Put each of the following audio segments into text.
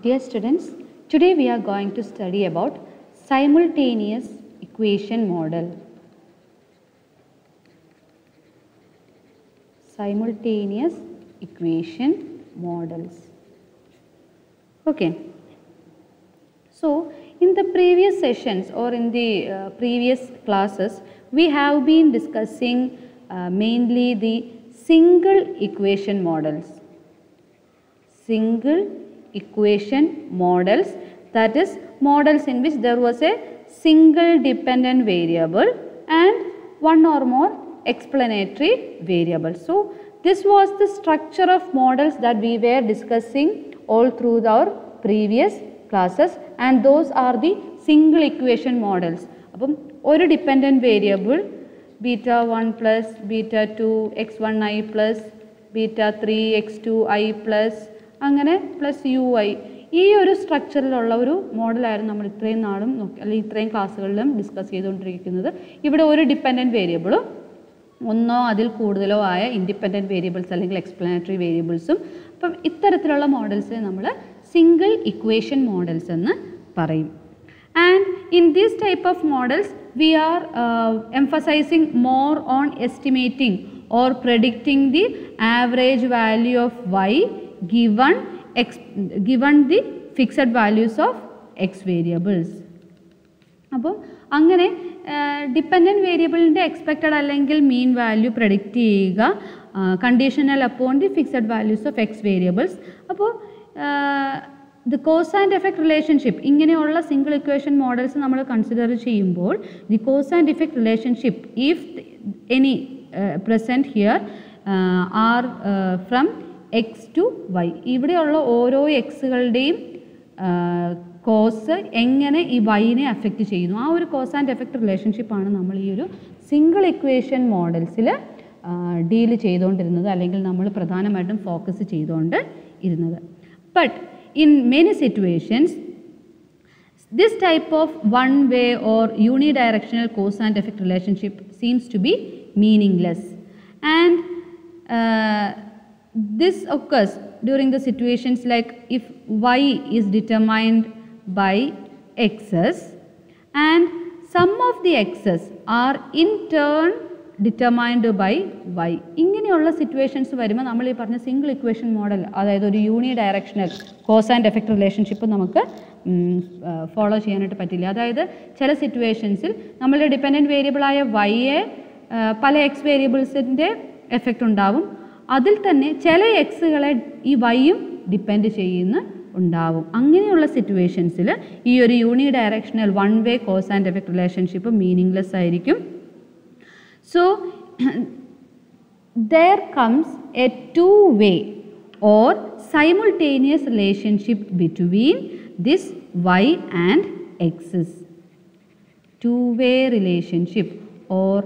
Dear students, today we are going to study about simultaneous equation model. Simultaneous equation models. Okay. So, in the previous sessions or in the previous classes, we have been discussing mainly the single equation models. Single equation models, that is models in which there was a single dependent variable and one or more explanatory variables. So, this was the structure of models that we were discussing all through our previous classes, and those are the single equation models. Appo oru dependent variable beta 1 plus beta 2 x1 I plus beta 3 x2 I plus അങ്ങനെ plus U I ഈ ഒരു സ്ട്രക്ചറിലുള്ള ഒരു മോഡലായിരുന്നു നമ്മൾ ഇത്രയും നാളും അല്ലെങ്കിൽ ഇത്രയും ക്ലാസ്സുകളിലും discuss ചെയ്തുകൊണ്ടിരിക്കുന്നത്. ഇവിടെ ഒരു ഡിപ്പെൻഡൻറ്റ് വേരിയബിളും ഒന്നോ അതിൽ കൂടുതലോ ആയ ഇൻഡിപെൻഡൻറ്റ് വേരിയബിൾസ് അല്ലെങ്കിൽ എക്സ്പ്ലനേറ്ററി വേരിയബിൾസും. അപ്പം ഇത്തരത്തിലുള്ള മോഡൽസിനെ നമ്മൾ സിംഗിൾ ഇക്വേഷൻ മോഡൽസ് എന്ന് പറയും. And in these type of models we are emphasising more on estimating or predicting the average value of Y given the fixed values of x variables. അപ്പോൾ അങ്ങനെ ഡിപ്പെൻഡൻറ്റ് വേരിയബിളിൻ്റെ എക്സ്പെക്റ്റഡ് അല്ലെങ്കിൽ mean value predict ചെയ്യുക conditional upon the fixed values of X variables. അപ്പോൾ the cause and effect relationship ഇങ്ങനെയുള്ള single equation models നമ്മൾ consider ചെയ്യുമ്പോൾ the cause and effect relationship if any present here are from X to Y, ഇവിടെയുള്ള ഓരോ എക്സുകളുടെയും cos എങ്ങനെ ഈ വൈനെ affect ചെയ്യുന്നു, ആ ഒരു കോസ് ആൻഡ് എഫക്റ്റ് റിലേഷൻഷിപ്പാണ് നമ്മൾ ഈ ഒരു സിംഗിൾ ഇക്വേഷൻ മോഡൽസിൽ ഡീൽ ചെയ്തുകൊണ്ടിരുന്നത് അല്ലെങ്കിൽ നമ്മൾ പ്രധാനമായിട്ടും ഫോക്കസ് ചെയ്തുകൊണ്ട് ഇരുന്നത്. But in many situations this type of one way or unidirectional cause and effect relationship seems to be meaningless, and this occurs during the situations like if y is determined by x's and some of the x's are in turn determined by y. ഇങ്ങനെയുള്ള situations വരുമ്പോൾ നമ്മൾ ഈ പറഞ്ഞ single equation model, അതായത് ഒരു unidirectional cause and effect relationship നമുക്ക് follow ചെയ്യാനായിട്ട് പറ്റില്ല. അതായത് ചില സിറ്റുവേഷൻസിൽ നമ്മളുടെ ഡിപ്പെൻഡൻറ്റ് വേരിയബിളായ വൈയെ പല എക്സ് വേരിയബിൾസിൻ്റെ എഫക്റ്റ് ഉണ്ടാവും, അതിൽ തന്നെ ചില എക്സുകളെ ഈ വൈയും ഡിപ്പെൻഡ് ചെയ്യുന്ന ഉണ്ടാവും. അങ്ങനെയുള്ള സിറ്റുവേഷൻസിൽ ഈ ഒരു unidirectional one way cause and effect relationship meaningless ആയിരിക്കും. So there comes a two-way or simultaneous relationship between this y and x's. Two-way relationship or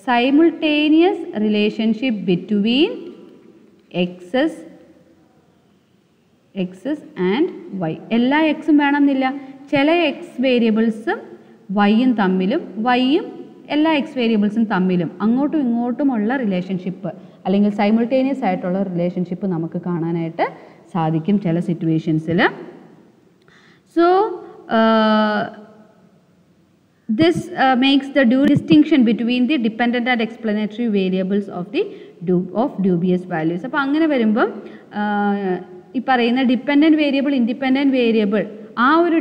simultaneous relationship between x's and y. എല്ലാ എക്സും വേണമെന്നില്ല, ചില X വേരിയബിൾസും വൈയും തമ്മിലും വൈയും എല്ലാ X വേരിയബിൾസും തമ്മിലും അങ്ങോട്ടും ഇങ്ങോട്ടുമുള്ള റിലേഷൻഷിപ്പ് അല്ലെങ്കിൽ സൈമിൾട്ടേനിയസ് ആയിട്ടുള്ള റിലേഷൻഷിപ്പ് നമുക്ക് കാണാനായിട്ട് സാധിക്കും ചില സിറ്റുവേഷൻസിൽ. So this makes the distinction between the dependent and explanatory variables of dubious values. അപ്പോൾ അങ്ങനെ വരുമ്പം ഈ പറയുന്ന ഡിപ്പെൻഡൻറ്റ് വേരിയബിൾ ഇൻഡിപെൻഡൻറ്റ് വേരിയബിൾ ആ ഒരു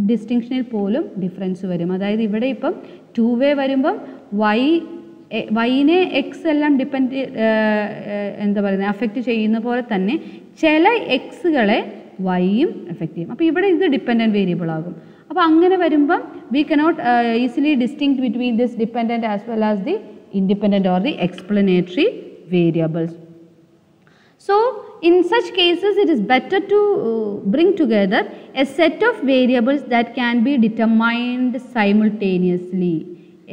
ഡിസ്റ്റിങ്ഷനിൽ പോലും ഡിഫറൻസ് വരും. അതായത് ഇവിടെ ഇപ്പം ടു വേ വരുമ്പം വൈനെ എക്സ് എല്ലാം എന്താ പറയുന്നത് അഫക്റ്റ് ചെയ്യുന്ന പോലെ തന്നെ ചില എക്സുകളെ വൈയും എഫക്റ്റ് ചെയ്യും. അപ്പോൾ ഇവിടെ ഇത് ഡിപ്പെൻഡൻറ്റ് വേരിയബിൾ ആകും. അപ്പോൾ അങ്ങനെ വരുമ്പം we cannot easily distinct between this dependent as well as the independent or the explanatory variables. So in such cases it is better to bring together a set of variables that can be determined simultaneously.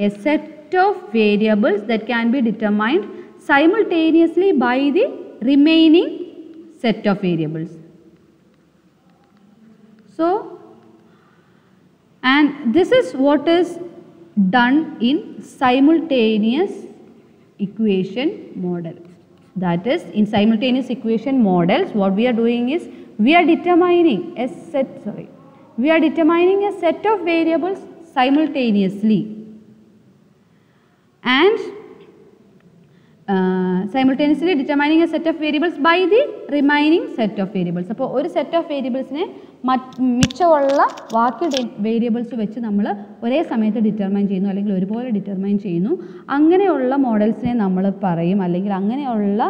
A set of variables that can be determined simultaneously by the remaining set of variables. So, and this is what is done in simultaneous equation model. That is, in simultaneous equation models, what we are doing is we are determining a set of variables simultaneously and simultaneously determining a set of variables by the remaining set of variables. അപ്പോൾ ഒരു set of വേരിയബിൾസിനെ മിച്ചമുള്ള ബാക്കി variables വെച്ച് നമ്മൾ ഒരേ സമയത്ത് determine ചെയ്യുന്നു അല്ലെങ്കിൽ ഒരുപോലെ ഡിറ്റർമൈൻ ചെയ്യുന്നു. അങ്ങനെയുള്ള മോഡൽസിനെ നമ്മൾ പറയും, അല്ലെങ്കിൽ അങ്ങനെയുള്ള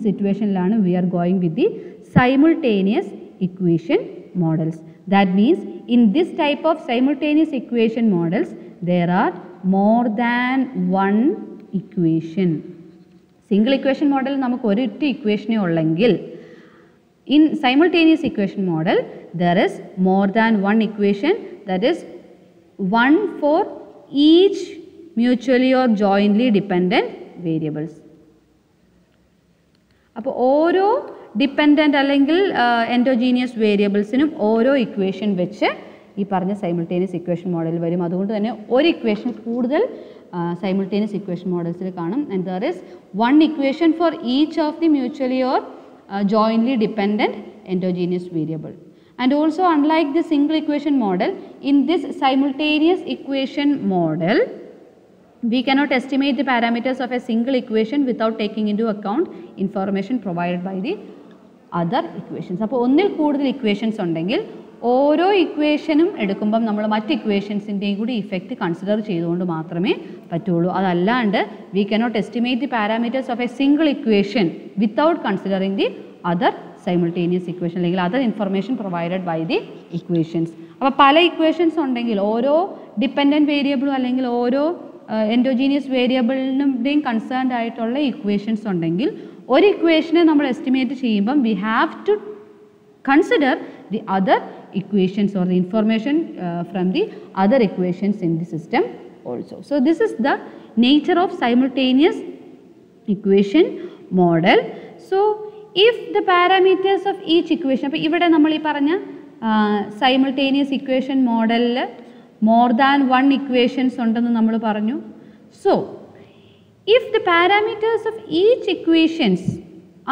സിറ്റുവേഷനിലാണ് we are going with the simultaneous equation models. That means in this type of simultaneous equation models there are more than one equation. Single equation model നമുക്ക് ഒരൊറ്റ ഇക്വേഷനേ ഉള്ളെങ്കിൽ in simultaneous equation model there is more than one equation, that is one for each mutually or jointly dependent variables. അപ്പോൾ ഓരോ dependent അല്ലെങ്കിൽ endogenous വേരിയബിൾസിനും ഓരോ equation വെച്ച് ഈ പറഞ്ഞ സൈമിൾട്ടേനിയസ് ഇക്വേഷൻ മോഡൽ വരും. അതുകൊണ്ട് തന്നെ ഒരു ഇക്വേഷൻ കൂടുതൽ simultaneous equation models കാണും. And there is one equation for each of the mutually or jointly dependent endogenous variable. And also unlike the single equation model, in this simultaneous equation model we cannot estimate the parameters of a single equation without taking into account information provided by the other equations. അപ്പോൾ ഒന്നിൽ കൂടുതൽ equations ഉണ്ടെങ്കിൽ ഓരോ ഇക്വേഷനും എടുക്കുമ്പം നമ്മൾ മറ്റ് ഇക്വേഷൻസിൻ്റെയും കൂടി ഇഫക്റ്റ് കൺസിഡർ ചെയ്തുകൊണ്ട് മാത്രമേ പറ്റുള്ളൂ. അതല്ലാണ്ട് we cannot estimate the parameters of a single equation without considering the other simultaneous equation അല്ലെങ്കിൽ other information provided by the equations. അപ്പോൾ പല ഇക്വേഷൻസ് ഉണ്ടെങ്കിൽ ഓരോ ഡിപ്പെൻഡൻറ്റ് വേരിയബിളും അല്ലെങ്കിൽ ഓരോ എൻഡോജീനിയസ് വേരിയബിളിനുടെയും കൺസേൺഡ് ആയിട്ടുള്ള ഇക്വേഷൻസ് ഉണ്ടെങ്കിൽ ഒരു ഇക്വേഷനെ നമ്മൾ എസ്റ്റിമേറ്റ് ചെയ്യുമ്പം we have to consider the other equations or the information from the other equations in the system also. So this is the nature of simultaneous equation model. So if the parameters of each equation, appo ivide nammal ee paranja simultaneous equation model more than one equations undennu nammal paranju. So if the parameters of each equations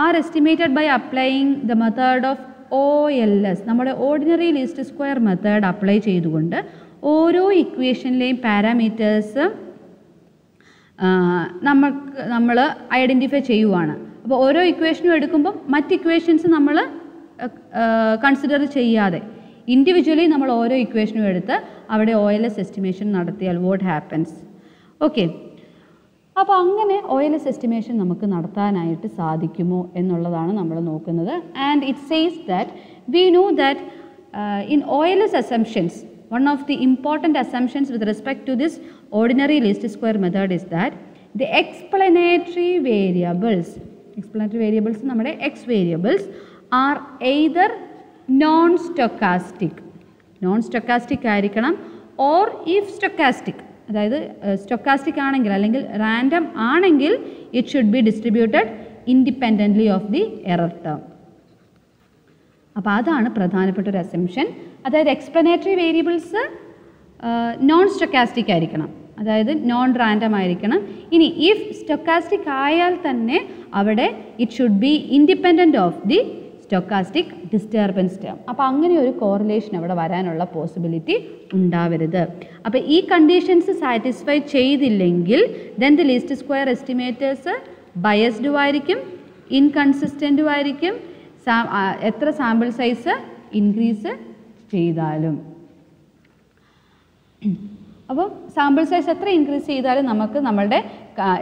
are estimated by applying the method of OLS, നമ്മുടെ ordinary least square method apply ചെയ്തുകൊണ്ട് ഓരോ ഇക്വേഷനിലെയും parameters നമ്മൾ identify ചെയ്യുവാണ്. അപ്പോൾ ഓരോ ഇക്വേഷനും എടുക്കുമ്പം മറ്റ് ഇക്വേഷൻസ് നമ്മൾ കൺസിഡർ ചെയ്യാതെ ഇൻഡിവിജ്വലി നമ്മൾ ഓരോ ഇക്വേഷനും എടുത്ത് അവിടെ OLS എസ്റ്റിമേഷൻ നടത്തിയാൽ വാട്ട് ഹാപ്പൻസ്? ഓക്കെ, അപ്പോൾ അങ്ങനെ OLS എസ്റ്റിമേഷൻ നമുക്ക് നടത്താനായിട്ട് സാധിക്കുമോ എന്നുള്ളതാണ് നമ്മൾ നോക്കുന്നത്. And it says that we know that in OLS assumptions, one of the important assumptions with respect to this ordinary least square method is that the explanatory variables നമ്മുടെ x variables are either non-stochastic ആയിരിക്കണം or if stochastic, അതായത് stochastic ആണെങ്കിൽ അല്ലെങ്കിൽ random ആണെങ്കിൽ it should be distributed independently of the error term. അപ്പോൾ അതാണ് പ്രധാനപ്പെട്ട ഒരു അസംഷൻ. അതായത് എക്സ്പ്ലനേറ്ററി വേരിയബിൾസ് നോൺ സ്റ്റൊക്കാസ്റ്റിക് ആയിരിക്കണം, അതായത് നോൺ റാൻഡം ആയിരിക്കണം. ഇനി ഇഫ് സ്റ്റൊക്കാസ്റ്റിക് ആയാൽ തന്നെ അവിടെ it should be independent of the stochastic disturbance term. അപ്പോൾ അങ്ങനെ ഒരു കോറിലേഷൻ അവിടെ വരാനുള്ള പോസിബിലിറ്റി ഉണ്ടാവരുത്. അപ്പോൾ ഈ കണ്ടീഷൻസ് സാറ്റിസ്ഫൈ ചെയ്തില്ലെങ്കിൽ then the least square estimators ബയസ്ഡും ആയിരിക്കും, ഇൻകൺസിസ്റ്റൻറ്റും ആയിരിക്കും, എത്ര സാമ്പിൾ സൈസ് ഇൻക്രീസ് ചെയ്താലും. അപ്പോൾ സാമ്പിൾ സൈസ് എത്ര ഇൻക്രീസ് ചെയ്താലും നമുക്ക് നമ്മളുടെ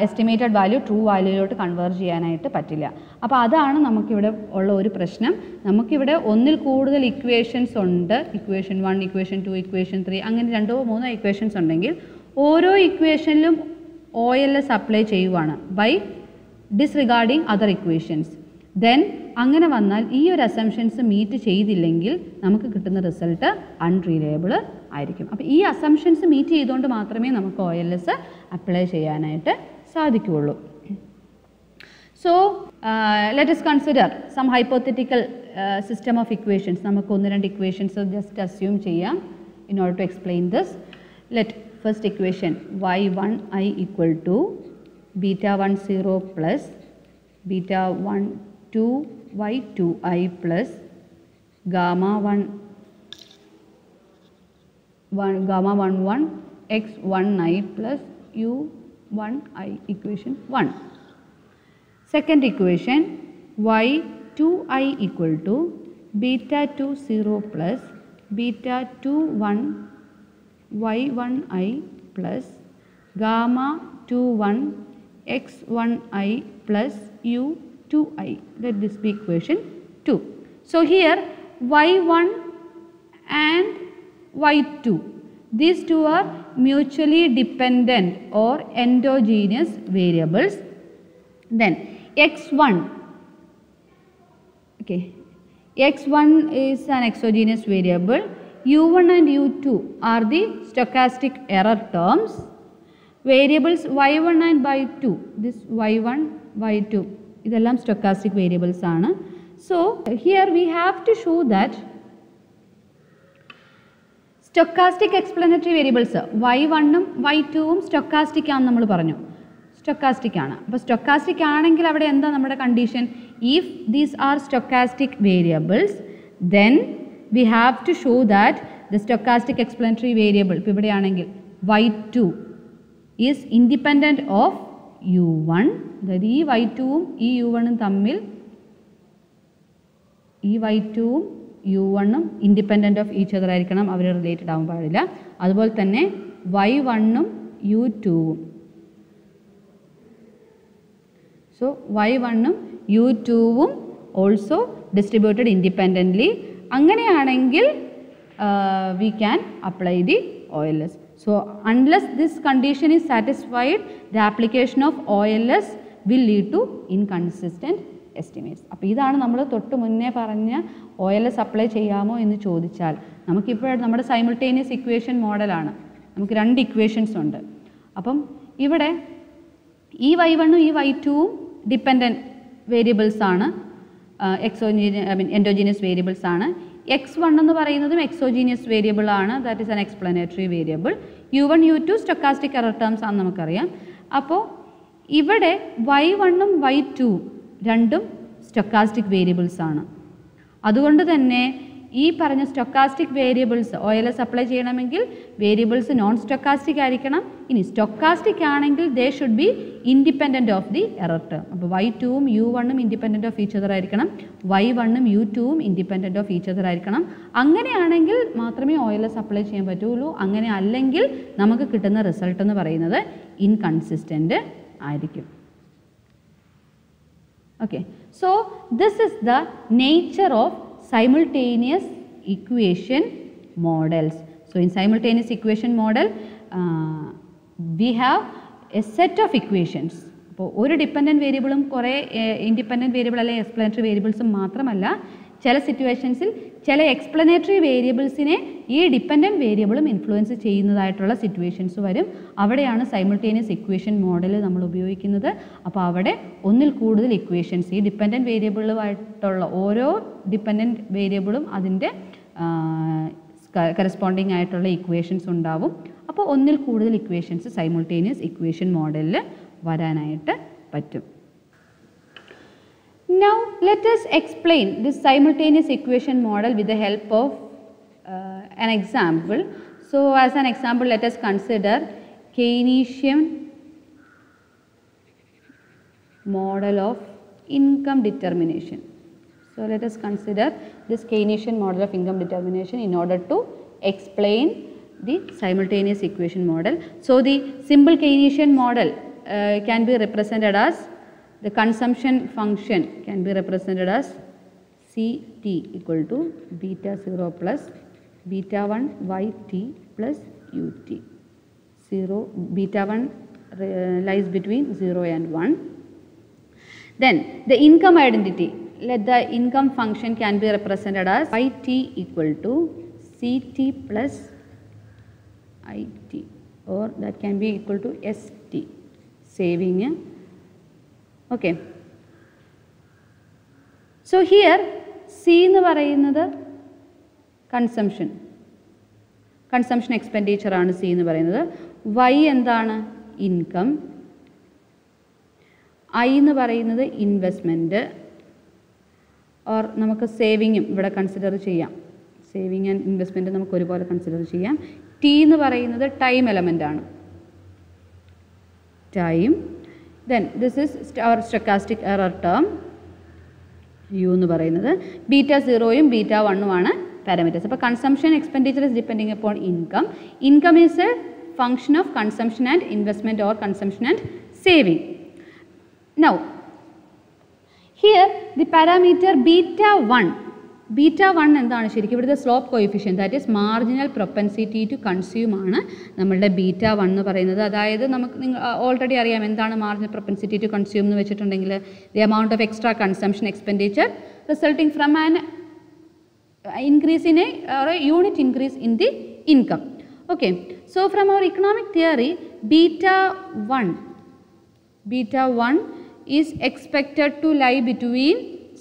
എസ്റ്റിമേറ്റഡ് വാല്യൂ ട്രൂ വാല്യൂയിലോട്ട് കൺവേർട്ട് ചെയ്യാനായിട്ട് പറ്റില്ല. അപ്പോൾ അതാണ് നമുക്കിവിടെ ഉള്ള ഒരു പ്രശ്നം. നമുക്കിവിടെ ഒന്നിൽ കൂടുതൽ ഇക്വേഷൻസ് ഉണ്ട്, ഇക്വേഷൻ 1, ഇക്വേഷൻ 2, ഇക്വേഷൻ 3, അങ്ങനെ 2 or 3 ഇക്വേഷൻസ് ഉണ്ടെങ്കിൽ ഓരോ ഇക്വേഷനിലും OLS അപ്ലൈ ചെയ്യുവാണ് ബൈ ഡിസ്റിഗാർഡിങ് അതർ ഇക്വേഷൻസ്. ദെൻ അങ്ങനെ വന്നാൽ ഈ ഒരു അസംഷൻസ് മീറ്റ് ചെയ്തില്ലെങ്കിൽ നമുക്ക് കിട്ടുന്ന റിസൾട്ട് അൺറിലയബിൾ ആയിരിക്കും. അപ്പോൾ ഈ അസംഷൻസ് മീറ്റ് ചെയ്തുകൊണ്ട് മാത്രമേ നമുക്ക് OLS അപ്ലൈ ചെയ്യാനായിട്ട് സാധിക്കുകയുള്ളൂ. So let us consider some hypothetical system of equations. നമുക്ക് 1-2 ഇക്വേഷൻസ് ജസ്റ്റ് അസ്യൂം ചെയ്യാം in order to explain this. Let first equation y1i equal to beta 10 plus beta 12 y2i plus gamma 11 x1i plus u1i equation 1. Second equation y2i equal to beta 2 0 plus beta 2 1 y1i plus gamma 2 1 x1i plus u2i. Let this be equation 2. So here y1 and y2, these two are mutually dependent or endogenous variables. Then x1, okay, x1 is an exogenous variable, u1 and u2 are the stochastic error terms. Variables y1 and y2, this y1, y2, idellam stochastic variables aanu. So here we have to show that stochastic explanatory variables y1 ഉം y2 ഉം stochastic ആണെന്ന് നമ്മൾ പറഞ്ഞു. Stochastic ആണ്. അപ്പോൾ stochastic ആണെങ്കിൽ അവിടെ എന്താ നമ്മുടെ condition? If these are stochastic variables, then we have to show that the stochastic explanatory variable, ഇപ്പോൾ ഇവിടെയാണെങ്കിൽ y2 is independent of u1. അതായത് ഈ y2 ഉം ഈ u1 ഉം തമ്മിൽ, ഈ y2 ഉം u1 ഉം ഇൻഡിപെൻഡൻറ്റ് ഓഫ് ഈച്ച് അതർ ആയിരിക്കണം, അവർ റിലേറ്റഡ് ആവാൻ പാടില്ല. അതുപോലെ തന്നെ y1 ഉം u2 ഉം, so y1 ഉം u2 ഉം ഓൾസോ ഡിസ്ട്രിബ്യൂട്ടഡ് ഇൻഡിപെൻഡൻ്റ്ലി. അങ്ങനെയാണെങ്കിൽ we can apply the OLS. So unless this condition is satisfied, the application of OLS will lead to inconsistent estimates. അപ്പോൾ ഇതാണ് നമ്മൾ തൊട്ട് മുന്നേ പറഞ്ഞ OLS അപ്ലൈ ചെയ്യാമോ എന്ന് ചോദിച്ചാൽ, നമുക്കിപ്പോൾ നമ്മുടെ സൈമിൾട്ടേനിയസ് ഇക്വേഷൻ മോഡലാണ്, നമുക്ക് രണ്ട് ഇക്വേഷൻസ് ഉണ്ട്. അപ്പം ഇവിടെ ഈ y1 ഉം ഈ y2 ഉം ഡിപ്പെൻഡൻറ്റ് വേരിയബിൾസ് ആണ്, എൻഡോജീനിയസ് വേരിയബിൾസ് ആണ്. x1 എന്ന് പറയുന്നതും എക്സോജീനിയസ് വേരിയബിൾ ആണ്, that is an explanatory variable. u1 u2 stochastic error terms ആണെന്ന് നമുക്കറിയാം. അപ്പോൾ ഇവിടെ y1 ഉം y2 ഉം രണ്ടും സ്റ്റൊക്കാസ്റ്റിക് വേരിയബിൾസ് ആണ്. അതുകൊണ്ട് തന്നെ ഈ പറഞ്ഞ സ്റ്റൊക്കാസ്റ്റിക് വേരിയബിൾസ് OLS അപ്ലൈ ചെയ്യണമെങ്കിൽ വേരിയബിൾസ് നോൺ സ്റ്റൊക്കാസ്റ്റിക് ആയിരിക്കണം. ഇനി സ്റ്റൊക്കാസ്റ്റിക് ആണെങ്കിൽ they should be independent of the error term. അപ്പോൾ y2 ഉം u1 ഉം ഇൻഡിപെൻഡൻറ്റ് ഓഫ് ഈച്ച് അതർ ആയിരിക്കണം, y1 ഉം u2 ഉം ഇൻഡിപെൻഡൻറ്റ് ഓഫ് ഈച്ച് അതർ ആയിരിക്കണം. അങ്ങനെയാണെങ്കിൽ മാത്രമേ OLS അപ്ലൈ ചെയ്യാൻ പറ്റുള്ളൂ. അങ്ങനെ അല്ലെങ്കിൽ നമുക്ക് കിട്ടുന്ന റിസൾട്ട് എന്ന് പറയുന്നത് ഇൻകൺസിസ്റ്റൻ്റ് ആയിരിക്കും. Okay, so this is the nature of simultaneous equation models. So in simultaneous equation model, we have a set of equations. അപ്പോൾ ഒരു ഡിപ്പെൻഡൻറ്റ് വേരിയബിളും കുറേ ഇൻഡിപെൻഡൻറ്റ് വേരിയബിൾ അല്ലെങ്കിൽ എക്സ്പ്ലനേറ്ററി വേരിയബിൾസും മാത്രമല്ല, ചില സിറ്റുവേഷൻസിൽ ചില എക്സ്പ്ലനേറ്ററി വേരിയബിൾസിനെ ഈ ഡിപ്പെൻഡൻറ്റ് വേരിയബിളും ഇൻഫ്ലുവൻസ് ചെയ്യുന്നതായിട്ടുള്ള സിറ്റുവേഷൻസ് വരും. അവിടെയാണ് സൈമിൾട്ടേനിയസ് ഇക്വേഷൻ മോഡൽ നമ്മൾ ഉപയോഗിക്കുന്നത്. അപ്പോൾ അവിടെ ഒന്നിൽ കൂടുതൽ ഇക്വേഷൻസ്, ഈ ഡിപ്പെൻഡൻറ്റ് വേരിയബിളുമായിട്ടുള്ള ഓരോ ഡിപ്പെൻഡൻറ്റ് വേരിയബിളും അതിൻ്റെ കറസ്പോണ്ടിങ് ആയിട്ടുള്ള ഇക്വേഷൻസ് ഉണ്ടാവും. അപ്പോൾ ഒന്നിൽ കൂടുതൽ ഇക്വേഷൻസ് സൈമിൾട്ടേനിയസ് ഇക്വേഷൻ മോഡലിൽ വരാനായിട്ട് പറ്റും. Now let us explain this simultaneous equation model with the help of an example. So as an example, let us consider Keynesian model of income determination. So let us consider this Keynesian model of income determination in order to explain the simultaneous equation model. So the simple Keynesian model can be represented as, the consumption function can be represented as Ct equal to beta 0 plus beta 1 yt plus ut. 0, beta 1 lies between 0 and 1. Then the income identity, let the income function can be represented as yt equal to Ct plus it, or that can be equal to St, saving. Okay. So here C എന്ന് പറയുന്നത് consumption expenditure ആണ് C എന്ന് പറയുന്നത്. Y എന്താണ്? Income. I എന്ന് പറയുന്നത് investment. Or നമുക്ക് സേവിങ്ങും ഇവിടെ കൺസിഡർ ചെയ്യാം. സേവിങ് ആൻഡ് ഇൻവെസ്റ്റ്മെൻറ്റ് നമുക്ക് ഒരുപോലെ കൺസിഡർ ചെയ്യാം. ടി എന്ന് പറയുന്നത് ടൈം എലമെൻ്റ് ആണ്. Time. Then this is our stochastic error term U എന്ന് പറയുന്നത്. ബീറ്റ 0യും ബീറ്റ 1ഉമാണ് പാരാമീറ്റേഴ്സ്. അപ്പോൾ consumption expenditure is depending upon income. Income is a function of consumption and investment or consumption and saving. Now here the parameter beta 1. Beta 1 എന്താണ് ശരിക്കും ഇവിടുത്തെ slope coefficient, that is marginal propensity to consume ആണ് നമ്മളുടെ beta 1 എന്ന് പറയുന്നത്. അതായത് നമുക്ക് നിങ്ങൾ ഓൾറെഡി അറിയാം എന്താണ് മാർജിനൽ പ്രൊപ്പൻസിറ്റി ടു കൺസ്യൂം എന്ന് വെച്ചിട്ടുണ്ടെങ്കിൽ the amount of extra consumption expenditure resulting from an increase in or a unit increase in the income. Okay, so from our economic theory, beta 1 is expected to lie between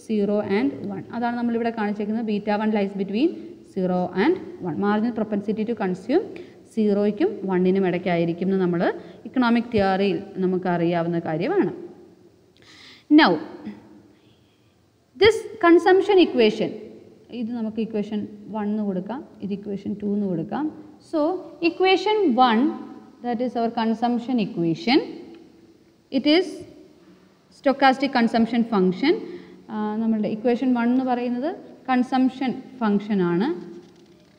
0 and 1. അതാണ് നമ്മളിവിടെ കാണിച്ചിരിക്കുന്നത്. Beta 1 lies between 0 and 1. Marginal propensity to consume 0യ്ക്കും 1നും ഇടയ്ക്കായിരിക്കും എന്ന് നമ്മൾ economic തിയറിയിൽ നമുക്കറിയാവുന്ന കാര്യമാണ്. നൗ ദിസ് കൺസംഷൻ ഇക്വേഷൻ, ഇത് നമുക്ക് ഇക്വേഷൻ 1 എന്ന് കൊടുക്കാം, ഇത് ഇക്വേഷൻ 2 എന്ന് കൊടുക്കാം. So equation 1, that is our consumption equation. It is stochastic consumption function. നമ്മളുടെ ഇക്വേഷൻ 1 എന്ന് പറയുന്നത് കൺസംഷൻ ഫംഗ്ഷനാണ്.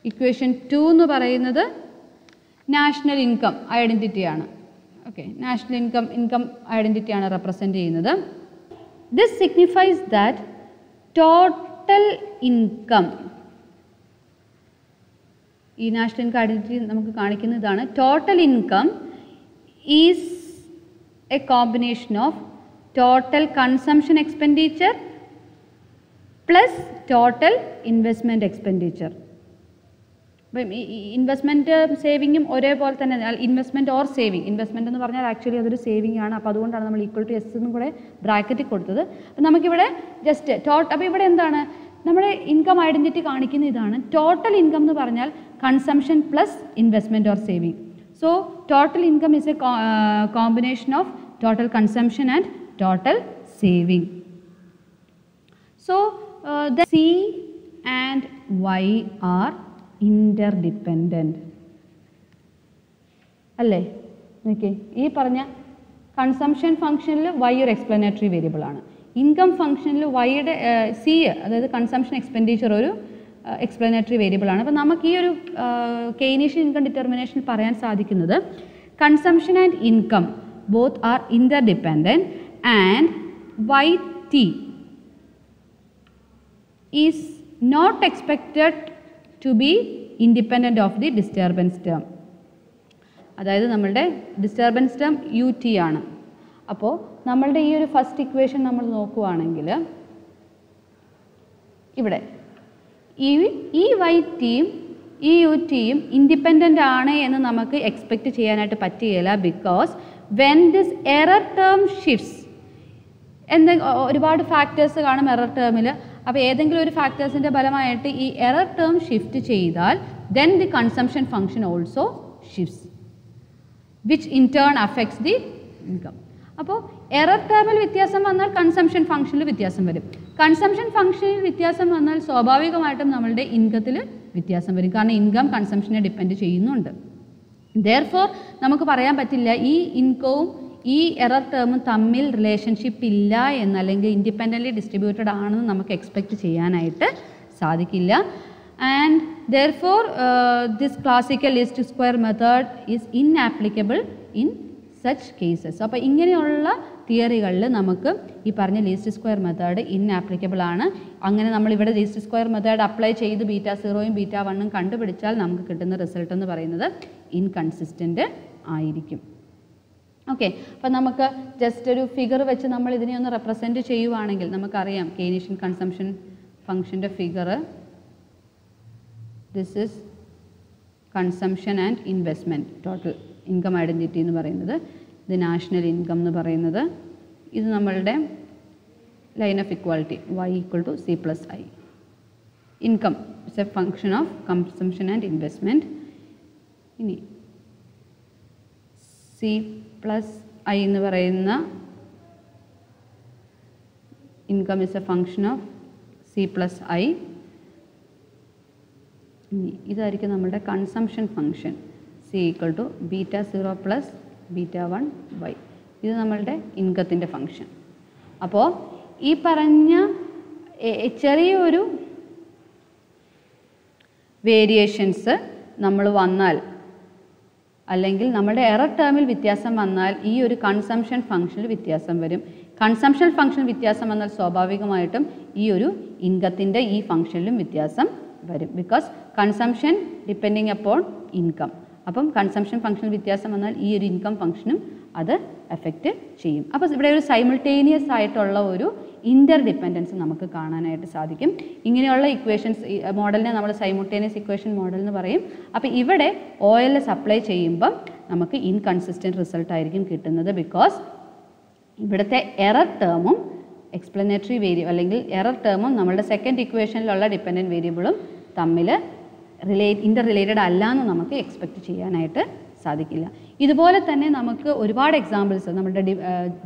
ഇക്വേഷൻ 2 എന്ന് പറയുന്നത് നാഷണൽ ഇൻകം ഐഡൻറ്റിറ്റിയാണ്. ഓക്കെ, നാഷണൽ ഇൻകം ഐഡൻറ്റിറ്റിയാണ് റെപ്രസെൻറ്റ് ചെയ്യുന്നത്. This signifies that total income, ഈ നാഷണൽ ഇൻകം ഐഡൻറ്റിറ്റി നമുക്ക് കാണിക്കുന്ന ഇതാണ്. Total income is a combination of total consumption expenditure plus total investment expenditure. അപ്പം ഇൻവെസ്റ്റ്മെൻറ്റ് സേവിങ്ങും ഒരേപോലെ തന്നെ, ഇൻവെസ്റ്റ്മെൻറ്റ് ഓർ സേവിങ്, ഇൻവെസ്റ്റ്മെൻറ്റ് എന്ന് പറഞ്ഞാൽ ആക്ച്വലി അതൊരു സേവിങ് ആണ്. അപ്പോൾ അതുകൊണ്ടാണ് നമ്മൾ ഈക്വൽ ടു എസ് എന്നും കൂടെ ബ്രാക്കറ്റിൽ കൊടുത്തത്. അപ്പം നമുക്കിവിടെ ജസ്റ്റ് അപ്പോൾ ഇവിടെ എന്താണ് നമ്മുടെ ഇൻകം ഐഡൻറ്റിറ്റി കാണിക്കുന്ന ഇതാണ്. ടോട്ടൽ ഇൻകം എന്ന് പറഞ്ഞാൽ consumption plus investment or saving. So total income is a combination of total consumption and total saving. So the C and Y are interdependent. അല്ലേ? ഓക്കെ, ഈ പറഞ്ഞ കൺസംഷൻ ഫംഗ്ഷനിൽ Y ഒരു explanatory variable ആണ്. Income ഫംഗ്ഷനിൽ Yയുടെ C, അതായത് consumption expenditure, ഒരു explanatory variable ആണ്. അപ്പോൾ നമുക്ക് ഈ ഒരു കെയ്നീഷ്യൻ ഇൻകം ഡിറ്റർമിനേഷനിൽ പറയാൻ സാധിക്കുന്നത് consumption and income both are interdependent and YT is not expected to be independent of the disturbance term. അതായത് നമ്മളുടെ ഡിസ്റ്റർബൻസ് ടേം UT ആണ്. അപ്പോൾ നമ്മളുടെ ഈ ഒരു ഫസ്റ്റ് ഇക്വേഷൻ നമ്മൾ നോക്കുകയാണെങ്കിൽ ഇവിടെ ഈ YTയും ഈ UTയും ഇൻഡിപെൻഡൻ്റ് ആണ് എന്ന് നമുക്ക് എക്സ്പെക്റ്റ് ചെയ്യാനായിട്ട് പറ്റുകയില്ല. Because when this error term shifts, ഒരുപാട് ഫാക്ടേഴ്സ് കാണും എറർ ടേമിൽ. അപ്പോൾ ഏതെങ്കിലും ഒരു ഫാക്ടേഴ്സിൻ്റെ ഫലമായിട്ട് ഈ എറർ ടേം ഷിഫ്റ്റ് ചെയ്താൽ then the consumption function also shifts, which in turn affects the income. അപ്പോൾ എറർ ടേമിൽ വ്യത്യാസം വന്നാൽ കൺസംഷൻ ഫംഗ്ഷനിൽ വ്യത്യാസം വരും. കൺസംഷൻ ഫംഗ്ഷനിൽ വ്യത്യാസം വന്നാൽ സ്വാഭാവികമായിട്ടും നമ്മളുടെ ഇൻകത്തിൽ വ്യത്യാസം വരും. കാരണം ഇൻകം കൺസംഷനെ ഡിപ്പെൻഡ് ചെയ്യുന്നുണ്ട്. ദെയർഫോർ നമുക്ക് പറയാൻ പറ്റില്ല ഈ ഇൻകവും ഈ എറർ ടേമും തമ്മിൽ റിലേഷൻഷിപ്പ് ഇല്ല എന്ന്, അല്ലെങ്കിൽ ഇൻഡിപെൻഡൻ്റ്ലി ഡിസ്ട്രിബ്യൂട്ടഡ് ആണെന്ന് നമുക്ക് എക്സ്പെക്റ്റ് ചെയ്യാനായിട്ട് സാധിക്കില്ല. And therefore this classical least square method is inapplicable in such cases. അപ്പോൾ ഇങ്ങനെയുള്ള തിയറികളിൽ നമുക്ക് ഈ പറഞ്ഞ ലീസ്റ്റ് സ്ക്വയർ മെത്തേഡ് ഇൻആപ്ലിക്കബിൾ ആണ്. അങ്ങനെ നമ്മളിവിടെ ലീസ്റ്റ് സ്ക്വയർ മെത്തേഡ് അപ്ലൈ ചെയ്ത് ബീറ്റ 0യും ബീറ്റ 1ഉം കണ്ടുപിടിച്ചാൽ നമുക്ക് കിട്ടുന്ന റിസൾട്ട് എന്ന് പറയുന്നത് ഇൻകൺസിസ്റ്റൻ്റ് ആയിരിക്കും. ഓക്കെ, അപ്പോൾ നമുക്ക് ജസ്റ്റ് ഒരു ഫിഗർ വെച്ച് നമ്മൾ ഇതിനെ ഒന്ന് റെപ്രസെൻറ്റ് ചെയ്യുവാണെങ്കിൽ നമുക്കറിയാം കെയ്നീഷ്യൻ കൺസംഷൻ ഫംഗ്ഷൻ്റെ figure. This is consumption and investment, total income identity എന്ന് പറയുന്നത്. ഇത് നാഷണൽ ഇൻകം എന്ന് പറയുന്നത്. ഇത് നമ്മളുടെ line of equality Y = C+I. Income it's a function of consumption and investment. ഇനി C+I എന്ന് പറയുന്ന income is a function of C C+i. ഇതായിരിക്കും നമ്മുടെ കൺസംഷൻ ഫംഗ്ഷൻ C = β0 + β1y. ഇത് നമ്മളുടെ ഇൻകത്തിൻ്റെ ഫംഗ്ഷൻ. അപ്പോൾ ഈ പറഞ്ഞ ചെറിയൊരു വേരിയേഷൻസ് നമ്മൾ വന്നാൽ അല്ലെങ്കിൽ നമ്മുടെ എറർ ടേമിൽ വ്യത്യാസം വന്നാൽ ഈ ഒരു കൺസംഷൻ ഫംഗ്ഷനിൽ വ്യത്യാസം വരും. കൺസംഷൻ ഫംഗ്ഷൻ വ്യത്യാസം വന്നാൽ സ്വാഭാവികമായിട്ടും ഈ ഒരു ഇൻകത്തിൻ്റെ ഈ ഫംഗ്ഷനിലും വ്യത്യാസം വരും. Because consumption depending upon income. അപ്പം കൺസംഷൻ ഫംഗ്ഷൻ വ്യത്യാസം വന്നാൽ ഈ ഒരു ഇൻകം ഫംഗ്ഷനും അത് എഫക്റ്റ് ചെയ്യും. അപ്പോൾ ഇവിടെ ഒരു സൈമിൾട്ടേനിയസ് ആയിട്ടുള്ള ഒരു ഇൻ്റർ ഡിപ്പെൻഡൻസ് നമുക്ക് കാണാനായിട്ട് സാധിക്കും. ഇങ്ങനെയുള്ള ഇക്വേഷൻസ് മോഡലിനെ നമ്മൾ സൈമിൾട്ടേനിയസ് ഇക്വേഷൻ മോഡൽ എന്ന് പറയും. അപ്പോൾ ഇവിടെ OLS അപ്ലൈ ചെയ്യുമ്പം നമുക്ക് ഇൻകൺസിസ്റ്റൻറ്റ് റിസൾട്ട് ആയിരിക്കും കിട്ടുന്നത്. ബിക്കോസ് ഇവിടുത്തെ എറർ ടേമും എക്സ്പ്ലനേറ്ററി വേരിയബിൾ അല്ലെങ്കിൽ എറർ ടേമും നമ്മളുടെ സെക്കൻഡ് ഇക്വേഷനിലുള്ള ഡിപ്പെൻഡൻറ്റ് വേരിയബിളും തമ്മിൽ ഇൻ്റർ റിലേറ്റഡ് അല്ല എന്ന് നമുക്ക് എക്സ്പെക്റ്റ് ചെയ്യാനായിട്ട് സാധിക്കില്ല. ഇതുപോലെ തന്നെ നമുക്ക് ഒരുപാട് എക്സാമ്പിൾസ് നമ്മുടെ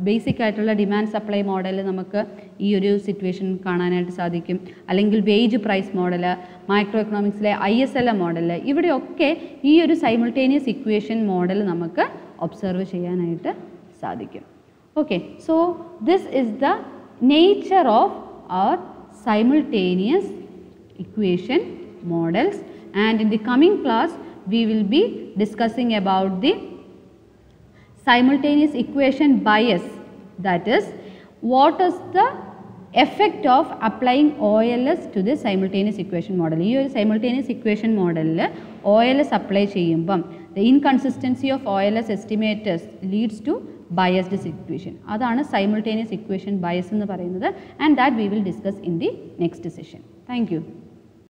ബേസിക് ആയിട്ടുള്ള ഡിമാൻഡ് സപ്ലൈ മോഡൽ നമുക്ക് ഈ ഒരു സിറ്റുവേഷൻ കാണാനായിട്ട് സാധിക്കും. അല്ലെങ്കിൽ വേജ് പ്രൈസ് മോഡൽ, മൈക്രോ എക്കണോമിക്സിലെ ISLM മോഡൽ, ഇവിടെയൊക്കെ ഈ ഒരു സൈമിൾട്ടേനിയസ് ഇക്വേഷൻ മോഡൽ നമുക്ക് ഒബ്സർവ് ചെയ്യാനായിട്ട് സാധിക്കും. Okay, so this is the nature of our simultaneous equation models, and in the coming class we will be discussing about the simultaneous equation bias, that is what is the effect of applying OLS to the simultaneous equation model. ഈ ഒരു simultaneous equation മോഡലിൽ OLS apply ചെയ്യുമ്പം the inconsistency of OLS estimators leads to biased situation. അതാണ് simultaneous equation bias എന്ന് പറയുന്നത്, and that we will discuss in the next session. Thank you.